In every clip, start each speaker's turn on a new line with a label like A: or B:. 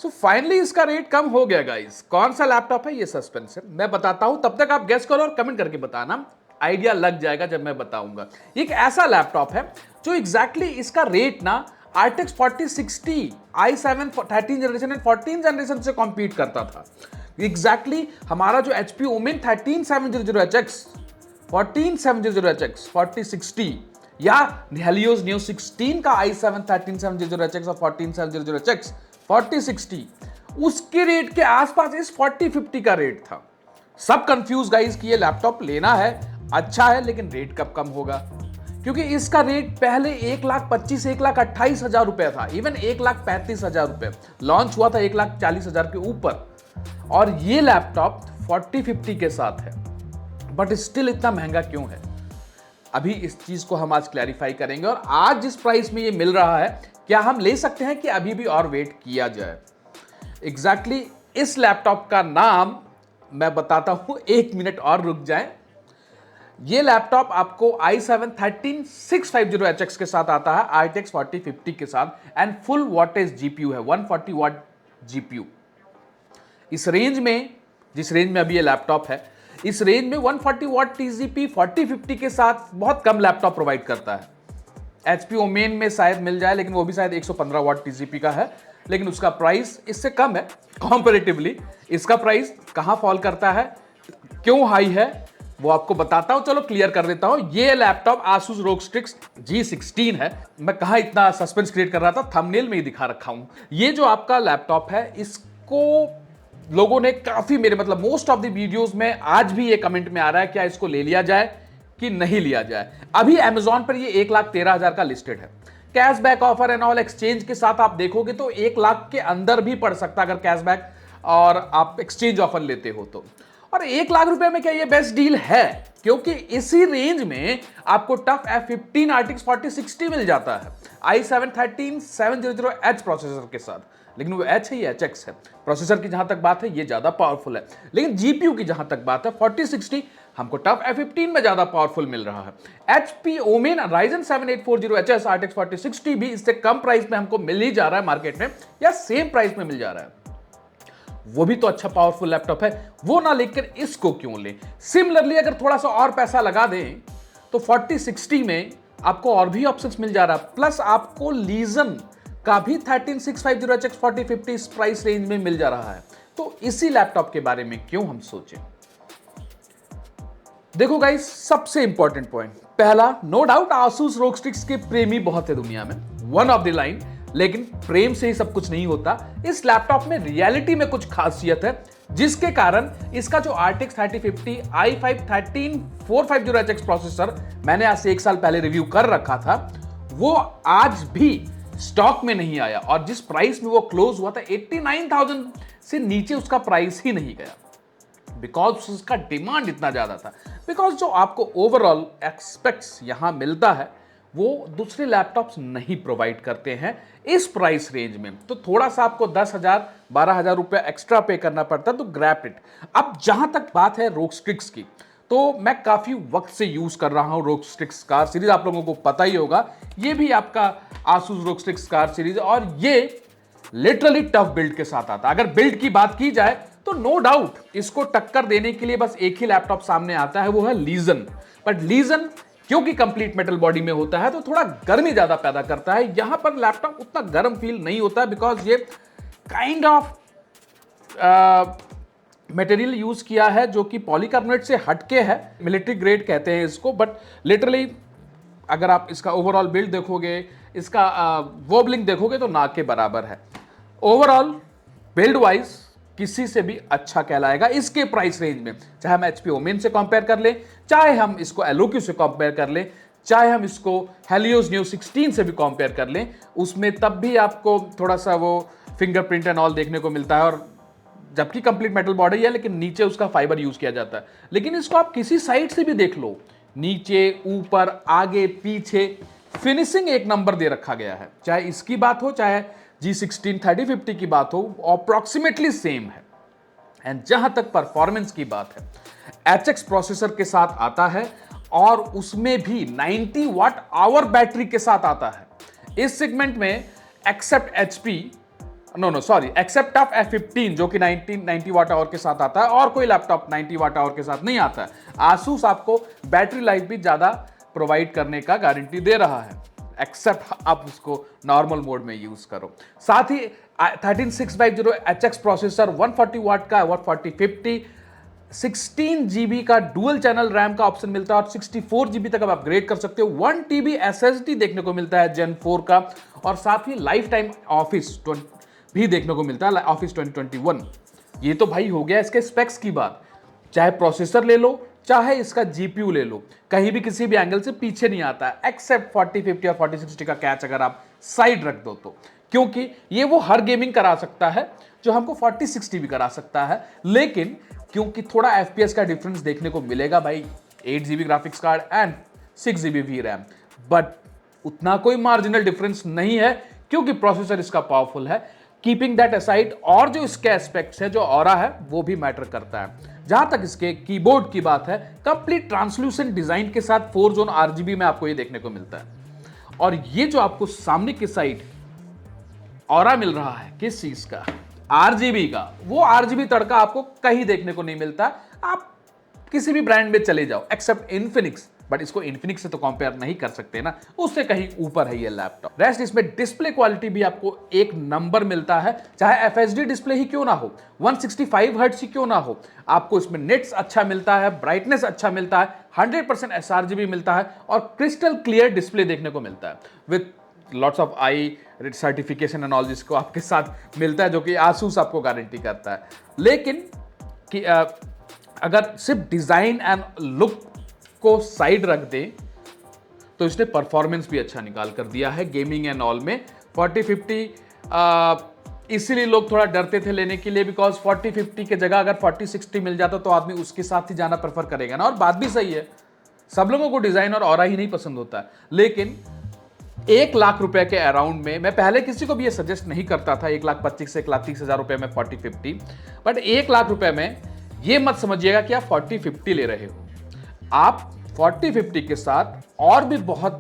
A: So finally इसका rate कम हो गया गाइस। कौन सा लैपटॉप है ये सस्पेंस है, मैं बताता हूं, तब तक आप गेस करो और कमेंट करके बताना, आइडिया लग जाएगा जब मैं बताऊंगा। एक ऐसा लैपटॉप है जो एग्जैक्टली इसका रेट ना RTX 4060 i7 13 generation and 14 generation से कॉम्पीट करता था। एग्जैक्टली हमारा जो HP Omen 13700HX 14700HX 4060 या Helios Neo 16 का i7 13700HX और 14700HX 4060 उसके रेट के आसपास इस 4050 का रेट था। सब कंफ्यूज गाइस कि ये लैपटॉप लेना है, अच्छा है, लेकिन रेट कब कम होगा, क्योंकि इसका रेट पहले 1,25,000 1,28,000 रुपए था, इवन 1,35,000 रुपए लॉन्च हुआ था 1,40,000 के ऊपर, और ये लैपटॉप 4050 के साथ है। बट स्टिल इतना महंगा क्यों है, अभी इस चीज को हम आज क्लैरिफाई करेंगे। और आज जिस प्राइस में ये मिल रहा है, क्या हम ले सकते हैं कि अभी भी और वेट किया जाए। एग्जैक्टली इस लैपटॉप का नाम मैं बताता हूं, 1 मिनट और रुक जाएं। ये लैपटॉप आपको i7 13650HX के साथ आता है, RTX 4050 के साथ, एंड फुल वॉटेज जीपीयू है, 140 वाट जीपीयू। इस रेंज में, जिस रेंज में अभी ये लैपटॉप है, इस रेंज में 140 वाट टीजीपी 4050 के साथ बहुत कम लैपटॉप प्रोवाइड करता है। HP Omen में शायद मिल जाए, लेकिन वो भी शायद 115 वाट टीजीपी का है, लेकिन उसका प्राइस इससे कम है कंपैरेटिवली। इसका प्राइस कहां फॉल करता है, क्यों हाई है, वो आपको बताता हूं। चलो क्लियर कर देता हूं। ये laptop Asus ROG Strix G16 है। मैं कहां इतना सस्पेंस क्रिएट कर रहा था, थंबनेल में ही दिखा रखा हूं। ये जो आपका लैपटॉप है, इसको लोगों ने काफी, मेरे मतलब मोस्ट ऑफ द वीडियोस में आज भी ये कमेंट में आ रहा है क्या इसको ले लिया जाए कि नहीं लिया जाए। अभी Amazon पर ये 1,13,000 का लिस्टेड है। Cashback offer and all exchange के साथ आप देखोगे तो 1 लाख के अंदर भी पड़ सकता है, अगर कैशबैक और आप एक्सचेंज ऑफर लेते हो तो। और 1 लाख रुपए में क्या ये बेस्ट डील है, क्योंकि इसी रेंज में आपको टफ F15 RTX 4060 मिल जाता है i7 13700H प्रोसेसर के साथ। लेकिन वो H है, ये HX है। प्रोसेसर की जहां तक बात है ये ज्यादा पावरफुल है, लेकिन जीपीयू की जहां तक बात है 4060 हमको टफ F15 में ज्यादा पावरफुल मिल रहा है। HP Omen Ryzen 7840HS RTX 4060 भी इससे कम प्राइस में हमको मिल ही जा रहा है मार्केट में, या सेम प्राइस में मिल जा रहा है। वो भी तो अच्छा पावरफुल लैपटॉप है, वो ना लेकर इसको क्यों ले। सिमिलरली अगर थोड़ा सा और पैसा लगा दें तो 4060 में आपको और भी ऑप्शंस मिल जा रहा है, प्लस आपको लीजन का भी 13650HX 4050 इस प्राइस रेंज में मिल जा रहा है। तो इसी लैपटॉप के बारे में क्यों हम सोचें। देखो गाइस, सबसे इंपॉर्टेंट पॉइंट, पहला, no doubt Asus ROG Strix के प्रेमी बहुत है दुनिया में, वन ऑफ द लाइन, लेकिन प्रेम से ही सब कुछ नहीं होता। इस लैपटॉप में रियलिटी में कुछ खासियत है, जिसके कारण इसका जो RTX 3050 i5 13450HX प्रोसेसर मैंने आज से 1 साल पहले रिव्यू कर रखा था, वो आज भी स्टॉक में नहीं आया। और जिस प्राइस में वो क्लोज हुआ था 89,000 से नीचे उसका प्राइस ही नहीं गया, बिकॉज उसका डिमांड इतना ज्यादा था। बिकॉज जो आपको ओवरऑल एक्सपेक्ट्स यहां मिलता है वो दूसरे लैपटॉप्स नहीं प्रोवाइड करते हैं इस प्राइस रेंज में। तो थोड़ा सा आपको 10,000 12,000 रुपए एक्स्ट्रा पे करना पड़ता है, तो ग्रैब इट। अब जहां तक बात है ROG Strix की, तो मैं काफी वक्त से यूज कर रहा हूं ROG Strix कार सीरीज, आप लोगों को पता ही होगा। ये भी आपका Asus ROG Strix car series, और ये लिटरली टफ बिल्ड के साथ आता है। अगर बिल्ड की बात की जाए तो नो डाउट इसको टक्कर देने के लिए बस एक ही लैपटॉप सामने आता है, वो है लीजन। बट लीजन क्योंकि कंप्लीट मेटल बॉडी में होता है तो थोड़ा गर्मी ज्यादा पैदा करता है। यहां पर लैपटॉप उतना गर्म फील नहीं होता, बिकॉज ये काइंड ऑफ मटेरियल यूज किया है जो कि पॉलीकार्बोनेट से हटके है, मिलिट्री ग्रेड कहते हैं इसको। बट लिटरली अगर आप इसका ओवरऑल बिल्ड देखोगे, इसका वॉबलिंग देखोगे तो ना के बराबर है। ओवरऑल बिल्ड वाइज किसी से भी अच्छा कहलाएगा इसके प्राइस रेंज में, चाहे हम HP Omen से कंपेयर कर ले, चाहे हम इसको LOQ से कंपेयर कर ले, चाहे हम इसको Helios Neo 16 से भी कंपेयर कर लें, उसमें तब भी आपको थोड़ा सा वो फिंगरप्रिंट एंड ऑल देखने को मिलता है। और जबकि कंप्लीट मेटल बॉडी है, लेकिन नीचे उसका फाइबर यूज किया जाता है। लेकिन इसको आप किसी साइड से भी देख लो, नीचे, ऊपर, आगे, पीछे, फिनिशिंग एक नंबर दे रखा गया है। चाहे इसकी बात हो, चाहे G16 3050 की बात हो, अप्रॉक्सीमेटली सेम है। एंड जहां तक परफॉर्मेंस की बात है, HX प्रोसेसर के साथ आता है, और उसमें भी 90 वाट आवर बैटरी के साथ आता है। इस सेगमेंट में except HP no sorry, except of F15 जो कि 90 वाट आवर के साथ आता है, और कोई लैपटॉप 90 वाट आवर के साथ नहीं आता है। आसूस आपको बैटरी लाइफ भी ज्यादा प्रोवाइड करने का गारंटी दे रहा है, एक्सेप्ट आप उसको नॉर्मल मोड में यूज करो। साथ ही 13650HX प्रोसेसर 140 वाट का, 14050 16 जीबी का डुअल चैनल रैम का ऑप्शन मिलता है, और 64 जीबी तक आप अपग्रेड कर सकते हो। 1 TB SSD देखने को मिलता है Gen 4 का, और साथ ही लाइफ टाइम ऑफिस भी देखने को मिलता है, ऑफिस 2021। ये तो भाई हो गया इसके स्पेक्स की बात। चाहे प्रोसेसर ले लो, चाहे इसका जीपीयू ले लो, कहीं भी किसी भी एंगल से पीछे नहीं आता है, एक्सेप्ट 4050 और 4060 का कैच अगर आप साइड रख दो तो, क्योंकि ये वो हर गेमिंग करा सकता है जो हमको 4060 भी करा सकता है। लेकिन क्योंकि थोड़ा एफपीएस का डिफरेंस देखने को मिलेगा भाई, 8 GB graphics card and 6 GB VRAM, but उतना कोई मार्जिनल डिफरेंस नहीं है, क्योंकि प्रोसेसर इसका पावरफुल है। कीपिंग दैट असाइड, और जो इसके एस्पेक्ट्स है, जो ऑरा है, वो भी मैटर करता है। जहां तक इसके कीबोर्ड की बात है, कंप्लीट ट्रांसल्यूसेंट डिजाइन के साथ 4 जोन RGB में आपको ये देखने को मिलता है। और ये जो आपको सामने की साइड ऑरा मिल रहा है, किस चीज का, RGB का, वो RGB तड़का आपको कहीं देखने को नहीं मिलता। आप किसी भी ब्रांड में चले जाओ एक्सेप्ट इन्फिनिक्स, बट इसको इन्फिनिक्स से तो कंपेयर नहीं कर सकते ना, उससे कहीं ऊपर है ये लैपटॉप। रेस्ट इसमें डिस्प्ले क्वालिटी भी आपको एक नंबर मिलता है, चाहे FHD डिस्प्ले ही क्यों ना हो, 165 हर्ट्ज ही क्यों ना हो, आपको इसमें नेट्स अच्छा मिलता है, ब्राइटनेस अच्छा मिलता है, 100% sRGB मिलता है, और क्रिस्टल क्लियर डिस्प्ले देखने को मिलता है with lots of I certification and all, जिसको आपके साथ मिलता है, जो कि आसूस आपको गारंटी करता है। लेकिन अगर सिर्फ डिजाइन एंड लुक को साइड रख दें तो इसने परफॉर्मेंस भी अच्छा निकाल कर दिया है गेमिंग एंड ऑल में। 4050 इसीलिए लोग थोड़ा डरते थे लेने के लिए, बिकॉज 4050 के जगह अगर 4060 मिल जाता तो आदमी उसके साथ ही जाना प्रेफर करेगा ना, और बात भी सही है, सब लोगों को डिजाइन और ऑरा ही नहीं पसंद होता है। लेकिन 1 लाख रुपए के अराउंड में, मैं पहले किसी को भी ये सजेस्ट नहीं करता था 1,25,000 से 1,30,000 रुपए में 4050, बट 1 लाख रुपए में ये मत समझिएगा कि आप 4050 ले रहे हो, आप 4050 के साथ और भी बहुत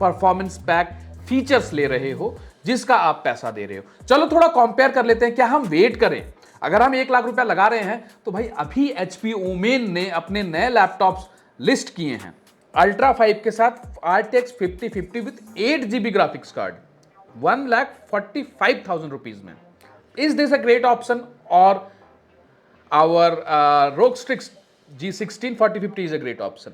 A: परफॉर्मेंस पैक फीचर्स ले रहे हो, जिसका आप पैसा दे रहे हो। चलो थोड़ा कंपेयर कर लेते हैं, क्या हम वेट करें, अगर हम 1 लाख रुपया लगा रहे हैं तो भाई अभी HP ओमेन ने अपने नए लैपटॉप्स लिस्ट किए हैं अल्ट्रा 5 के साथ RTX 5050 with 8 GB graphics card 1,45,000 rupees में। Is this a great option, और our ROG G16 4050 is a great option.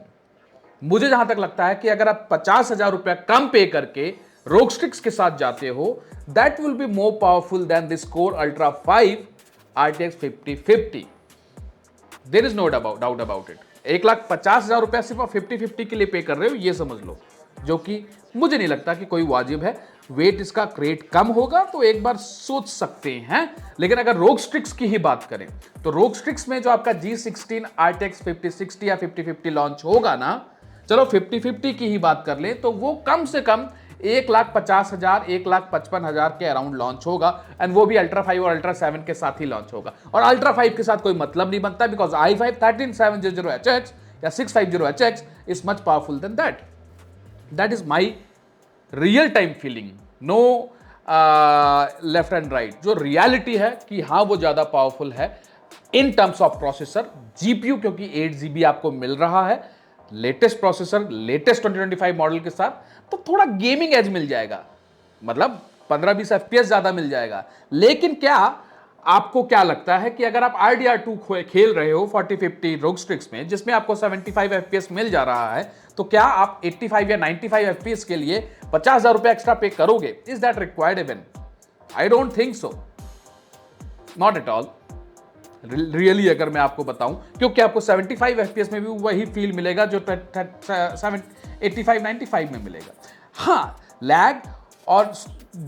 A: मुझे जहां तक लगता है कि अगर आप 50,000 रुपया कम पे करके ROG के साथ जाते हो, that will be more powerful than this Core Ultra 5 RTX 5050। There is no doubt about it. 1,50,000 रुपया सिर्फ आप 5050 के लिए पे कर रहे हो, ये समझ लो, जो कि मुझे नहीं लगता कि कोई वाजिब है। वेट इसका क्रेट कम होगा तो एक बार सोच सकते हैं, लेकिन अगर ROG की ही बात करें तो ROG में जो आपका G16 RTX 5060 या 5050 लॉन्च होगा ना, चलो 5050 की ही बात कर लें, तो वो कम से कम 1,50,000 1,55,000 के अराउंड लॉन्च होगा, एंड वो भी अल्ट्रा 5 और अल्ट्रा 7 के साथ ही लॉन्च होगा। और अल्ट्रा 5 के साथ कोई मतलब नहीं बनता, बिकॉज i5 13700HX या 650HX is much powerful than that. That is my real time feeling, no left and right. जो रियलिटी है कि हाँ वो ज्यादा पावरफुल है in terms of processor, GPU क्योंकि 8 GB आपको मिल रहा है, लेटेस्ट प्रोसेसर, लेटेस्ट 2025 मॉडल के साथ, तो थोड़ा गेमिंग एज मिल जाएगा, मतलब 15-20 FPS ज्यादा मिल जाएगा। लेकिन क्या आपको क्या लगता है कि अगर आप RDR2 खेल रहे हो 4050 ROG में, जिसमें आपको 75 FPS मिल जा रहा है, तो क्या आप 85 या 95 FPS के लिए 50,000 रुपए एक्स्ट्रा पे करोगे? Is that required even? I don't think so, not at all really, अगर मैं आपको बताऊं, क्योंकि आपको 75 FPS में भी वही फील मिलेगा जो 85-95 में मिलेगा। हाँ, लैग और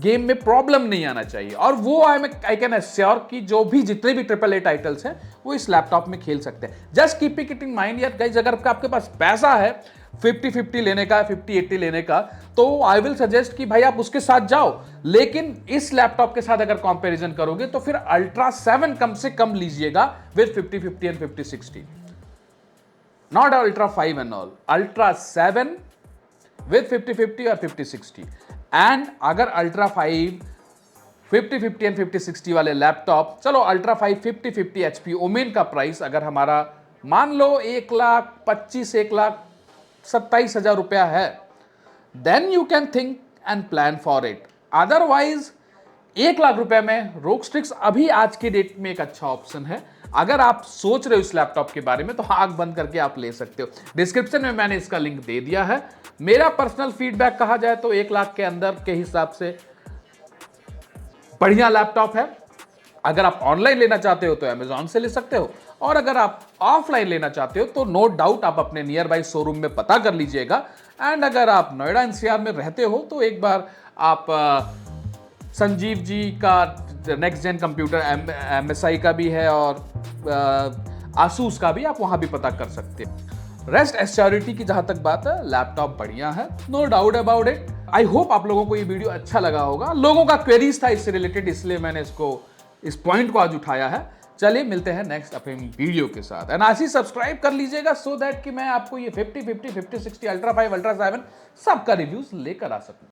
A: गेम में प्रॉब्लम नहीं आना चाहिए, और वो आई कैन एश्योर कि जो भी जितने भी AAA टाइटल्स हैं वो इस लैपटॉप में खेल सकते हैं। Just keeping it in mind यार गाइस, अगर आपके पास पैसा है 50-50 लेने का, 50-80 लेने का, तो आई विल सजेस्ट कि भाई आप उसके साथ जाओ। लेकिन इस लैपटॉप के साथ अगर कंपैरिजन करोगे तो फिर अल्ट्रा 7 कम से कम लीजिएगा with 50-50 and 50-60, not ultra 5 and all, ultra 7 with 50-50 और 50-60। एंड अगर अल्ट्रा 5 5050 एंड 5060 वाले लैपटॉप, चलो अल्ट्रा 5 5050 HP ओमेन का प्राइस अगर हमारा मान लो 1,25,000 1,27,000 रुपया है, then you can think and plan for it. Otherwise 1,00,000 रुपए में रोग स्ट्रिक्स अभी आज की डेट में एक अच्छा ऑप्शन है। अगर आप सोच रहे हो इस लैपटॉप के बारे में तो आंख बंद करके आप ले सकते हो। डिस्क्रिप्शन में मैंने इसका लिंक दे दिया है। मेरा पर्सनल फीडबैक कहा जाए तो 1,00,000 के अंदर के हिसाब से बढ़िया लैपटॉप है। अगर आप ऑनलाइन लेना चाहते हो तो अमेजॉन से ले सकते हो, और अगर आप ऑफलाइन लेना चाहते हो तो नो डाउट आप अपने नियर बाई शोरूम में पता कर लीजिएगा। एंड अगर आप नोएडा एनसीआर में रहते हो तो एक बार आप संजीव जी का नेक्स्ट जेन कंप्यूटर MSI का भी है और आसूस का भी, आप वहां भी पता कर सकते हैं। रेस्ट एश्योरिटी की जहां तक बात है, लैपटॉप बढ़िया है, no doubt about it. I hope आप लोगों को ये वीडियो अच्छा लगा होगा। लोगों का क्वेरीज था इससे रिलेटेड, इसलिए मैंने इस पॉइंट को आज उठाया है। चलिए मिलते हैं नेक्स्ट अपने वीडियो के साथ। एंड आज ही सब्सक्राइब कर लीजिएगा सो दैट कि मैं आपको ये 5050 5060 अल्ट्रा 5 अल्ट्रा 7 सबका रिव्यूज लेकर आ सकूं।